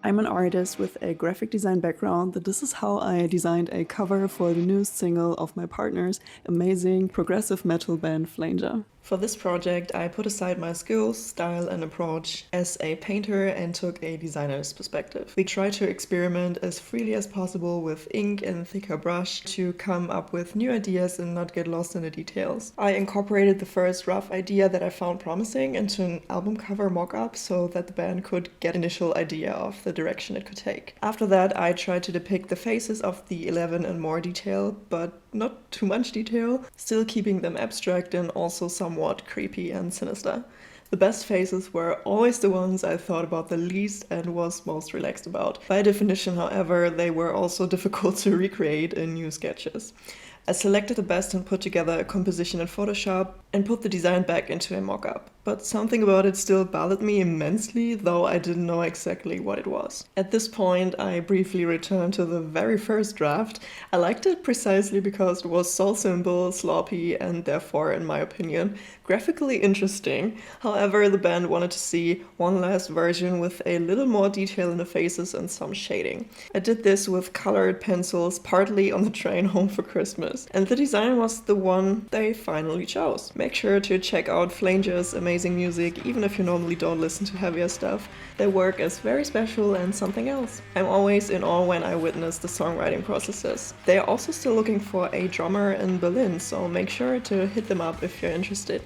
I'm an artist with a graphic design background. This is how I designed a cover for the newest single of my partner's amazing progressive metal band Flanger. For this project, I put aside my skills, style, and approach as a painter and took a designer's perspective. We tried to experiment as freely as possible with ink and thicker brush to come up with new ideas and not get lost in the details. I incorporated the first rough idea that I found promising into an album cover mock-up so that the band could get initial idea of the direction it could take. After that, I tried to depict the faces of the 11 in more detail, but not too much detail, still keeping them abstract and also somewhat creepy and sinister. The best faces were always the ones I thought about the least and was most relaxed about. By definition, however, they were also difficult to recreate in new sketches. I selected the best and put together a composition in Photoshop and put the design back into a mock-up. But something about it still bothered me immensely, though I didn't know exactly what it was. At this point, I briefly returned to the very first draft. I liked it precisely because it was so simple, sloppy, and therefore, in my opinion, graphically interesting. However, the band wanted to see one last version with a little more detail in the faces and some shading. I did this with colored pencils, partly on the train home for Christmas. And the design was the one they finally chose. Make sure to check out Flanger's amazing music, even if you normally don't listen to heavier stuff. Their work is very special and something else. I'm always in awe when I witness the songwriting processes. They are also still looking for a drummer in Berlin, so make sure to hit them up if you're interested.